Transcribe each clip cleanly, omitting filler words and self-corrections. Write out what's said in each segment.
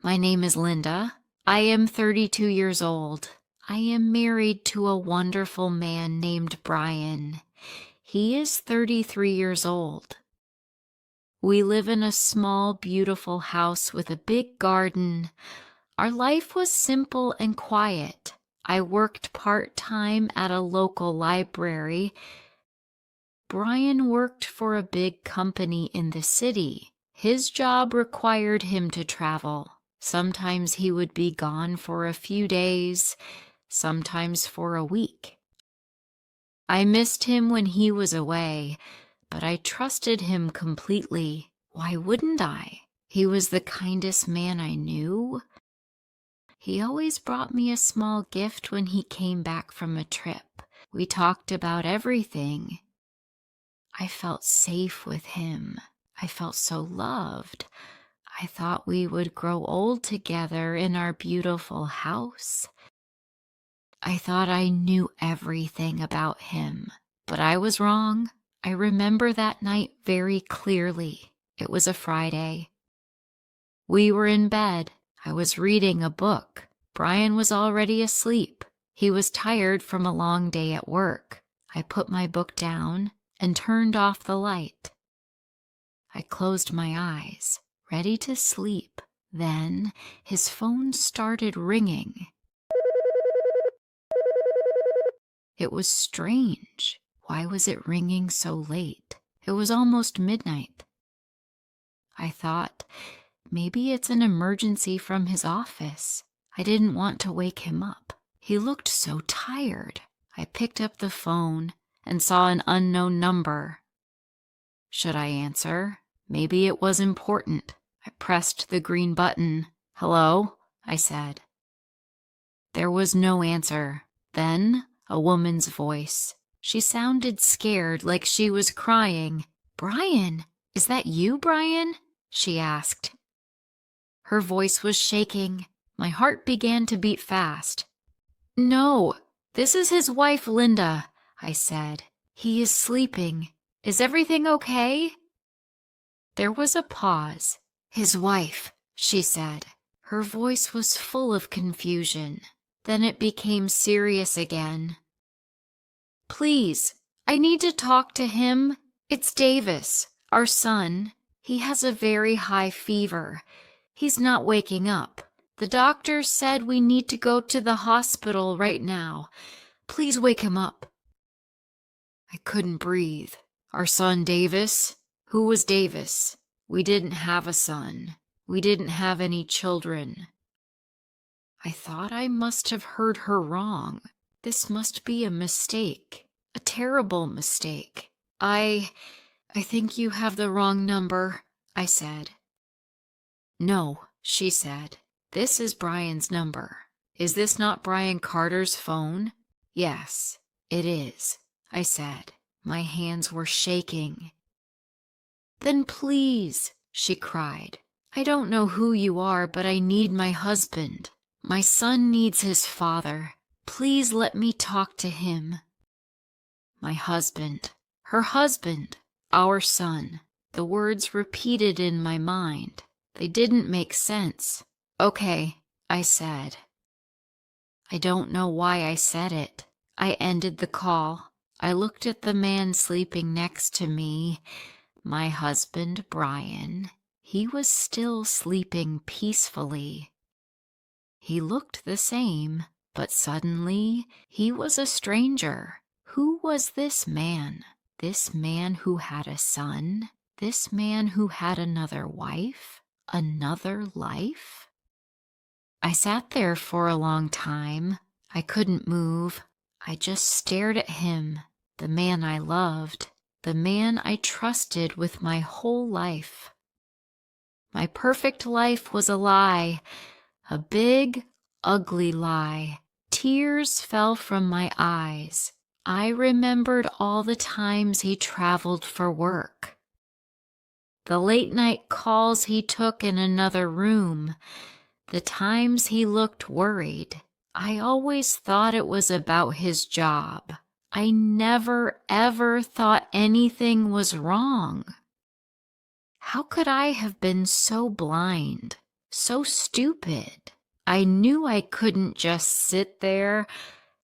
My name is Linda. I am 32 years old. I am married to a wonderful man named Brian. He is 33 years old. We live in a small, beautiful house with a big garden. Our life was simple and quiet. I worked part-time at a local library. Brian worked for a big company in the city. His job required him to travel. Sometimes he would be gone for a few days, sometimes for a week. I missed him when he was away, but I trusted him completely. Why wouldn't I? He was the kindest man I knew. He always brought me a small gift when he came back from a trip. We talked about everything. I felt safe with him. I felt so loved. I thought we would grow old together in our beautiful house. I thought I knew everything about him, but I was wrong. I remember that night very clearly. It was a Friday. We were in bed. I was reading a book. Brian was already asleep. He was tired from a long day at work. I put my book down and turned off the light. I closed my eyes, ready to sleep. Then his phone started ringing. It was strange. Why was it ringing so late? It was almost midnight. I thought, maybe it's an emergency from his office. I didn't want to wake him up. He looked so tired. I picked up the phone and saw an unknown number. Should I answer? Maybe it was important. I pressed the green button. "Hello?" I said. There was no answer. Then a woman's voice. She sounded scared, like she was crying. "Brian, is that you, Brian?" she asked. Her voice was shaking. My heart began to beat fast. "No, this is his wife, Linda," I said. "He is sleeping. Is everything okay?" There was a pause. "His wife," she said. Her voice was full of confusion. Then it became serious again. "Please, I need to talk to him. It's Davis, our son. He has a very high fever. He's not waking up. The doctor said we need to go to the hospital right now. Please wake him up." I couldn't breathe. "Our son Davis? Who was Davis? We didn't have a son. We didn't have any children." I thought I must have heard her wrong. This must be a mistake, a terrible mistake. I think you have the wrong number," I said. "No," she said. "This is Brian's number. Is this not Brian Carter's phone?" "Yes, it is," I said. My hands were shaking. "Then please," she cried. "I don't know who you are, but I need my husband. My son needs his father. Please let me talk to him." My husband, her husband, our son. The words repeated in my mind. They didn't make sense. "Okay," I said. I don't know why I said it. I ended the call. I looked at the man sleeping next to me, my husband, Brian. He was still sleeping peacefully. He looked the same, but suddenly he was a stranger. Who was this man? This man who had a son? This man who had another wife? Another life? I sat there for a long time. I couldn't move. I just stared at him, the man I loved, the man I trusted with my whole life. My perfect life was a lie, a big, ugly lie. Tears fell from my eyes. I remembered all the times he traveled for work, the late-night calls he took in another room, the times he looked worried. I always thought it was about his job. I never, ever thought anything was wrong. How could I have been so blind? So stupid. I knew I couldn't just sit there.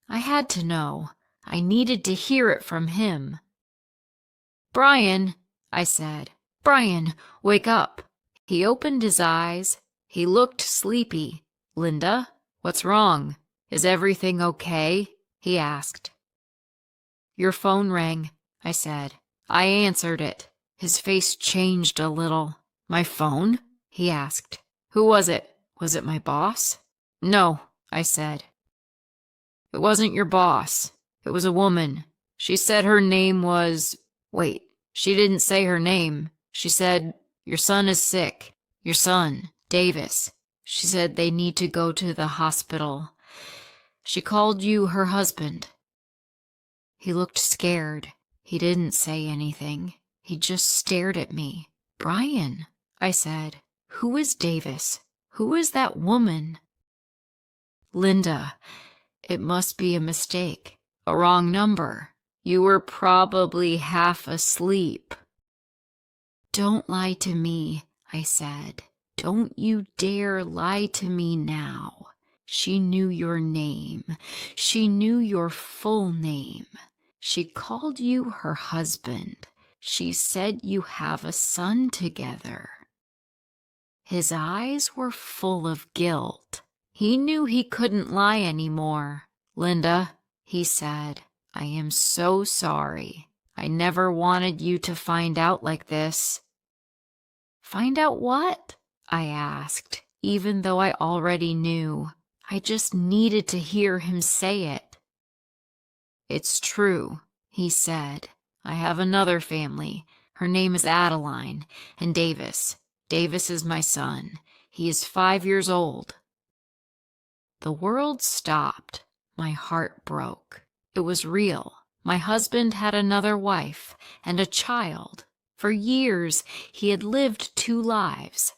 I had to know. I needed to hear it from him. "Brian," I said. "Brian, wake up." He opened his eyes. He looked sleepy. "Linda, what's wrong? Is everything okay?" he asked. "Your phone rang," I said. I answered it. His face changed a little. "My phone?" he asked. "Who was it? Was it my boss?" "No," I said. "It wasn't your boss. It was a woman. She said her name was... Wait, she didn't say her name. She said, 'Your son is sick. Your son, Davis.' She said they need to go to the hospital. She called you her husband." He looked scared. He didn't say anything. He just stared at me. "Brian," I said, "who is Davis? Who is that woman?" "Linda, it must be a mistake. A wrong number. You were probably half asleep." "Don't lie to me," I said. "Don't you dare lie to me now. She knew your name. She knew your full name. She called you her husband. She said you have a son together." His eyes were full of guilt. He knew he couldn't lie anymore. "Linda," he said, "I am so sorry. I never wanted you to find out like this." "Find out what?" I asked, even though I already knew. I just needed to hear him say it. "It's true," he said. "I have another family. Her name is Adeline, and Davis. Davis is my son. He is 5 years old." The world stopped. My heart broke. It was real. My husband had another wife and a child. For years, he had lived 2 lives.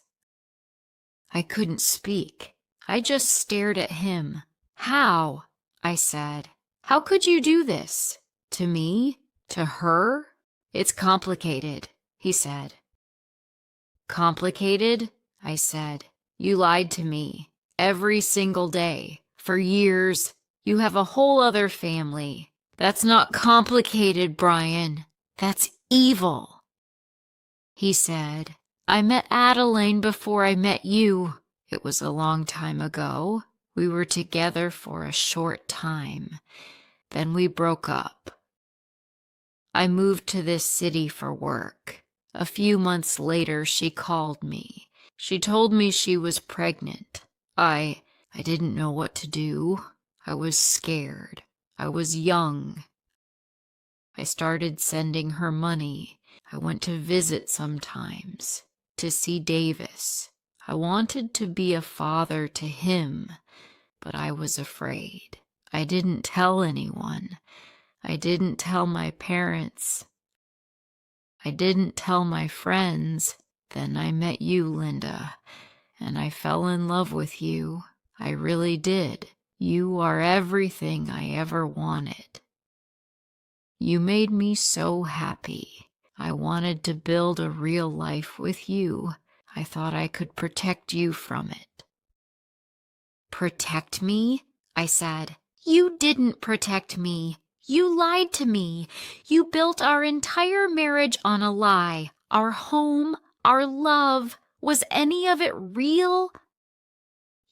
I couldn't speak. I just stared at him. "How?" I said. "How could you do this? To me? To her?" "It's complicated," he said. "Complicated?" I said. "You lied to me. Every single day. For years. You have a whole other family. That's not complicated, Brian. That's evil." He said, "I met Adeline before I met you. It was a long time ago. We were together for a short time. Then we broke up. I moved to this city for work. A few months later, she called me. She told me she was pregnant. I didn't know what to do. I was scared. I was young. I started sending her money. I went to visit sometimes, to see Davis. I wanted to be a father to him, but I was afraid. I didn't tell anyone. I didn't tell my parents. I didn't tell my friends. Then I met you, Linda, and I fell in love with you. I really did. You are everything I ever wanted. You made me so happy. I wanted to build a real life with you. I thought I could protect you from it." "Protect me?" I said. "You didn't protect me. You lied to me. You built our entire marriage on a lie. Our home, our love. Was any of it real?"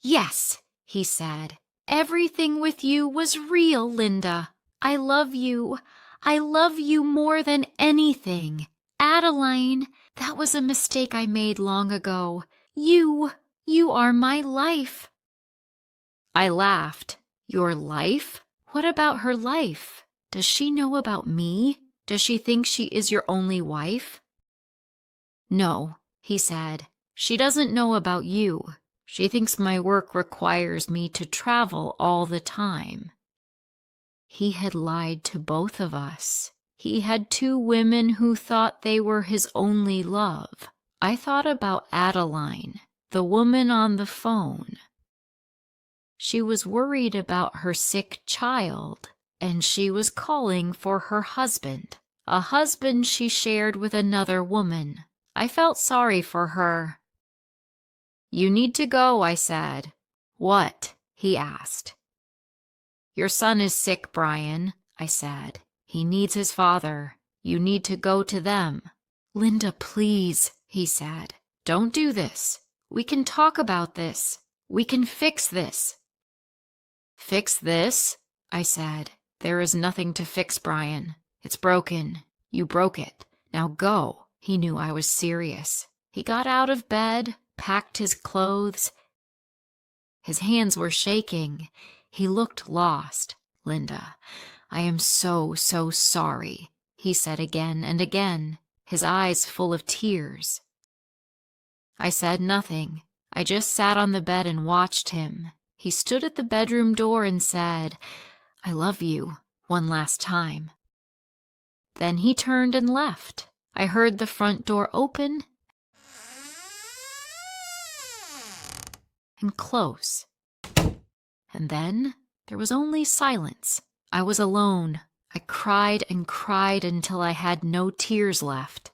"Yes," he said. "Everything with you was real, Linda. I love you. I love you more than anything. Adeline, that was a mistake I made long ago. You are my life." I laughed. "Your life? What about her life? Does she know about me? Does she think she is your only wife?" "No," he said. "She doesn't know about you. She thinks my work requires me to travel all the time." He had lied to both of us. He had 2 women who thought they were his only love. I thought about Adeline, the woman on the phone. She was worried about her sick child, and she was calling for her husband, a husband she shared with another woman. I felt sorry for her. You need to go, I said. What? He asked. Your son is sick, Brian, I said. He needs his father. You need to go to them. Linda, please, he said. Don't do this. We can talk about this. We can fix this. Fix this? I said. There is nothing to fix, Brian. It's broken. You broke it. Now go. He knew I was serious. He got out of bed, packed his clothes. His hands were shaking. He looked lost. Linda, I am so sorry, he said again and again, his eyes full of tears. I said nothing. I just sat on the bed and watched him. He stood at the bedroom door and said, I love you, one last time. Then he turned and left. I heard the front door open and close. And then there was only silence. I was alone. I cried and cried until I had no tears left.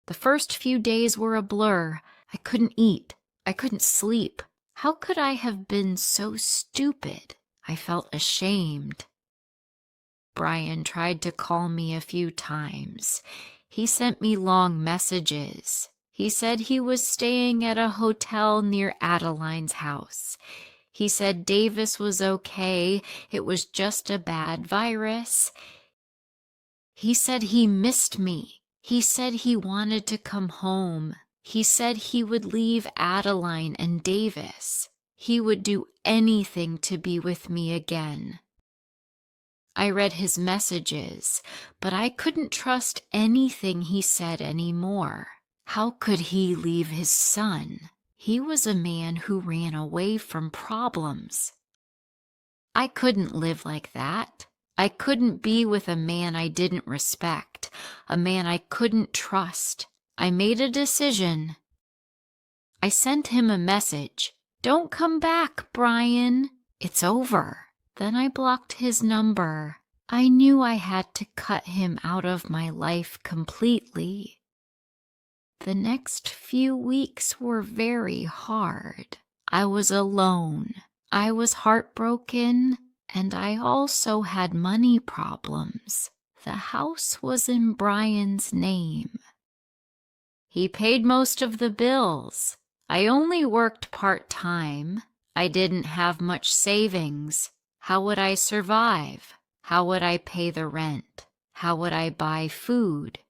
The first few days were a blur. I couldn't eat. I couldn't sleep. How could I have been so stupid? I felt ashamed. Brian tried to call me a few times. He sent me long messages. He said he was staying at a hotel near Adeline's house. He said Davis was okay. It was just a bad virus. He said he missed me. He said he wanted to come home. He said he would leave Adeline and Davis. He would do anything to be with me again. I read his messages, but I couldn't trust anything he said anymore. How could he leave his son? He was a man who ran away from problems. I couldn't live like that. I couldn't be with a man I didn't respect, a man I couldn't trust. I made a decision. I sent him a message. Don't come back, Brian. It's over. Then I blocked his number. I knew I had to cut him out of my life completely. The next few weeks were very hard. I was alone. I was heartbroken, and I also had money problems. The house was in Brian's name. He paid most of the bills. I only worked part-time. I didn't have much savings. How would I survive? How would I pay the rent? How would I buy food?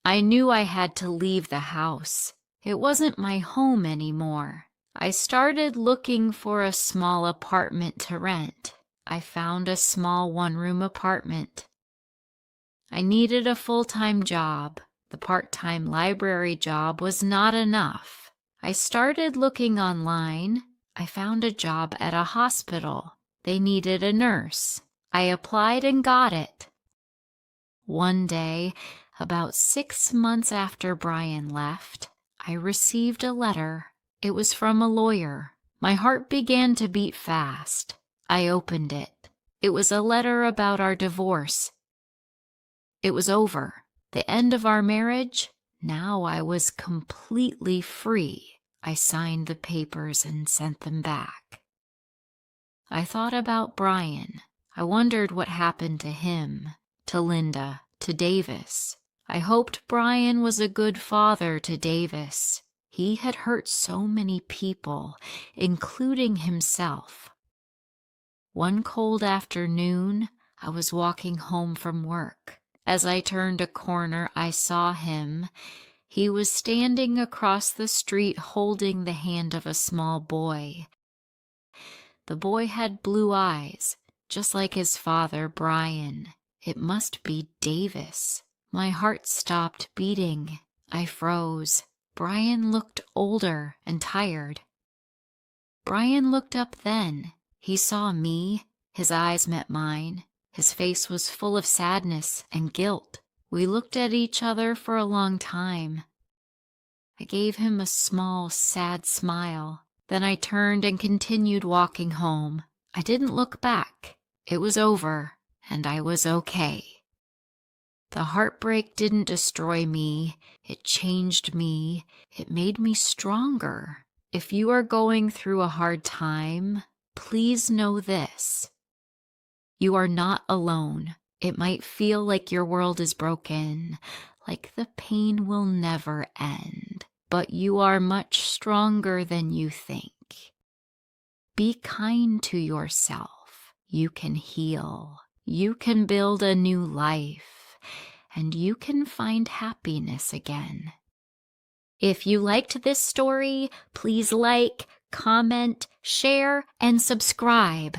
I knew I had to leave the house. It wasn't my home anymore. I started looking for a small apartment to rent. I found a small one-room apartment. I needed a full-time job. The part-time library job was not enough. I started looking online. I found a job at a hospital. They needed a nurse. I applied and got it. One day, about 6 months after Brian left, I received a letter. It was from a lawyer. My heart began to beat fast. I opened it. It was a letter about our divorce. It was over. The end of our marriage. Now I was completely free. I signed the papers and sent them back. I thought about Brian. I wondered what happened to him, to Linda, to Davis. I hoped Brian was a good father to Davis. He had hurt so many people, including himself. One cold afternoon, I was walking home from work. As I turned a corner, I saw him. He was standing across the street holding the hand of a small boy. The boy had blue eyes, just like his father, Brian. It must be Davis. My heart stopped beating. I froze. Brian looked older and tired. Brian looked up then. He saw me. His eyes met mine. His face was full of sadness and guilt. We looked at each other for a long time. I gave him a small, sad smile. Then I turned and continued walking home. I didn't look back. It was over, and I was okay. The heartbreak didn't destroy me. It changed me. It made me stronger. If you are going through a hard time, please know this. You are not alone. It might feel like your world is broken, like the pain will never end, but you are much stronger than you think. Be kind to yourself. You can heal. You can build a new life, and you can find happiness again. If you liked this story, please like, comment, share, and subscribe.